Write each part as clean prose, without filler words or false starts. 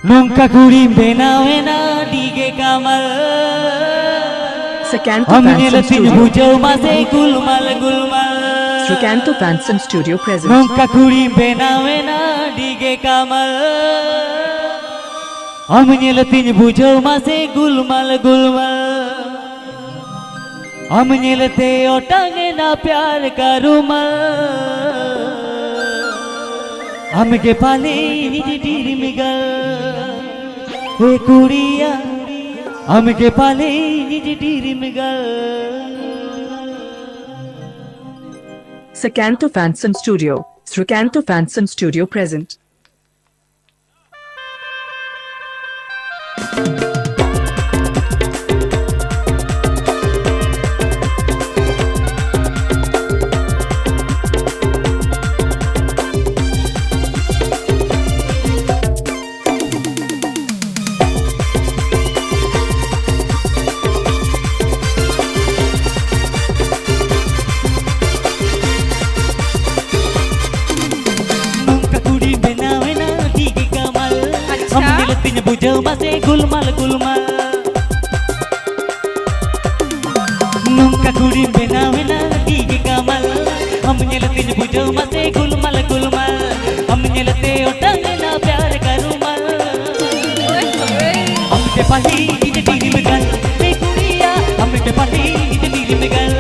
Nungka kurim benawena dige kamal Sakanto Amne Fansom latin Studio. bujau mase gulmal gulmal Sakanto Fansom Studio present. Nungka kurim benawena dige kamal Amne latin bujau mase gulmal gulmal Amne late otange na pyar ka rumal हमके पाले निज deer Miguel हे कुड़िया हमके पाले निज deer Miguel Sakanto Fansom Studio. Sakanto Fansom Studio present. Tin bujau mase gulmal gulmal Nungka kurim benawena dige kamal Hum nyelatin bujau mase gulmal gulmal Hum nyelate otang na pyar ka rumal Humke pali nij dil megal hey kuriya Humke pali nij dil megal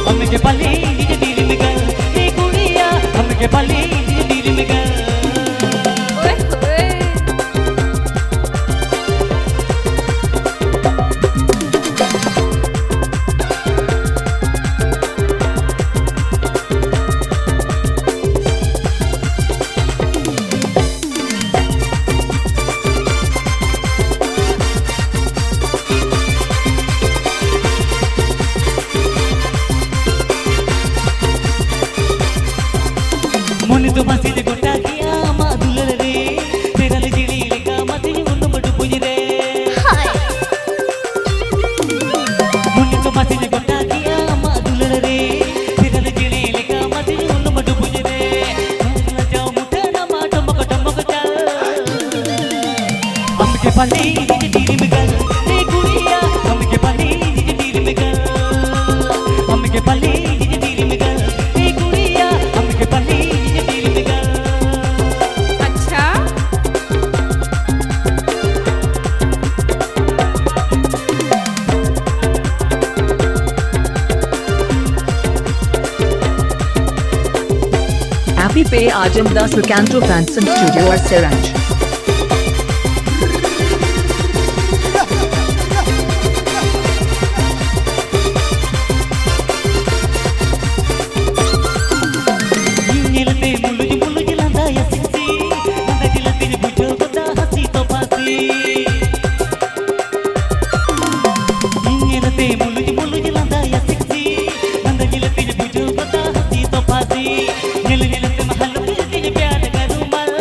Humke pali nij dil megal hey kuriya Humke pali nij dil megal Moni to masih de gota kiya madulal re teral jili lega mati unnu madu puj re Moni to masih de gota kiya madulal re teral jili lega mati unnu madu puj re Magla jao mutha na ma tomak chal Humke pali nij dil megal hey kuriya Humke pali nij dil megal Humke pali nij dil megal hey kuriya Humke pali Happy Pay Ajam the Sakanto Fansom Studio or Saranj. Nyelate muluj muluj landa ya siksi Nanda jilatin bujau kota hasi to pasi Nyelate muluj muluj landa ya siksi Nanda jilatin bujau kota hasi to pasi Nyel nyelate mahal pulti pyar ka rumal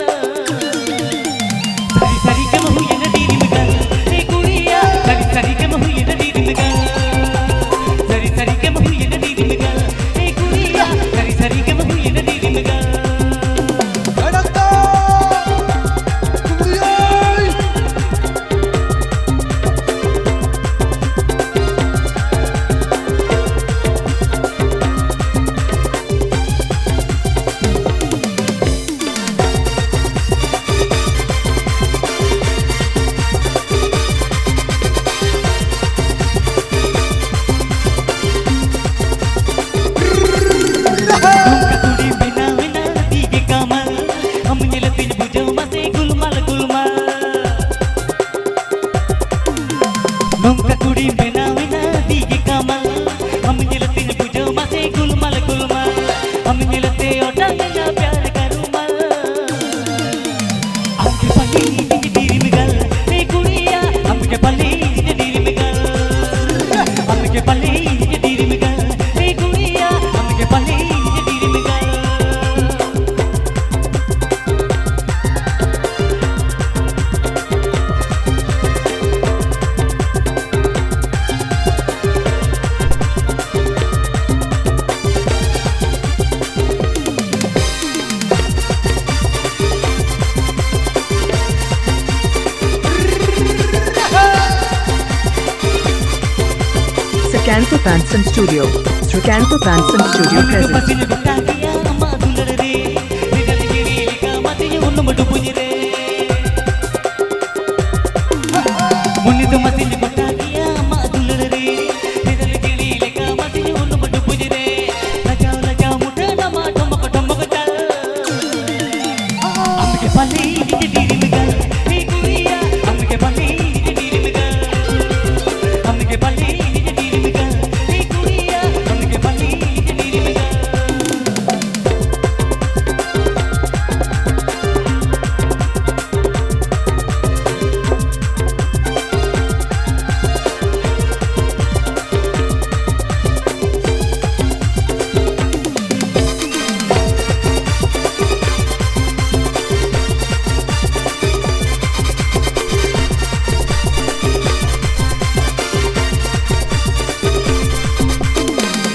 Srikanto Fanson Studio. Srikanto Fanson Studio presents. मसीन गुटा दिया अम्मा दुलड़ रे निकल गिरी लिखा मत ये उन मडु पुजरे मुन्नी तो मसीन गुटा दिया अम्मा दुलड़ रे निकल गिरी लिखा मत ये उन मडु पुजरे लजाओ मुठे नमा ठमक ठमक चल अम्म के पाले निजे डीरी मिगल हे गुड़िया अम्म के पाले निजे डीरी मिगल अम्म के पाले निजे डीरी मिगल हे गुड़िया अम्म के पाले निजे डीरी Miguel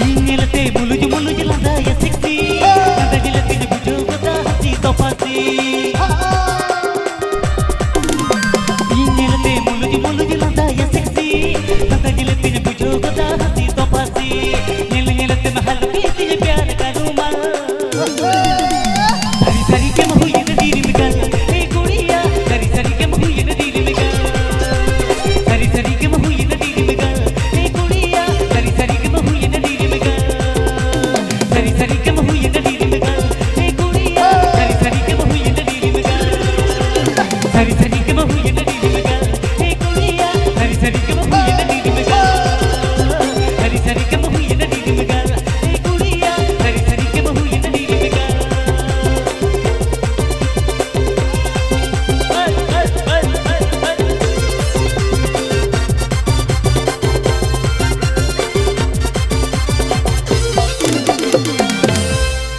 Ingelate muluj landa ya sexy nanda jilati bujo kota hati to pasti Ingelate muluj landa ya sexy nanda jilati bujo kota hati to pasti Ngelate mahal ke pyar ka rumal Sari sari ke mahu ye diri migal hey guriya sari sari ke mahu ye diri migal Sari sari ke mahu ye diri migal hey guriya sari sari ke mahu ye diri migal Sari sari ke mahu ye diri migal hey guriya sari sari ke mahu ye diri migal Sari sari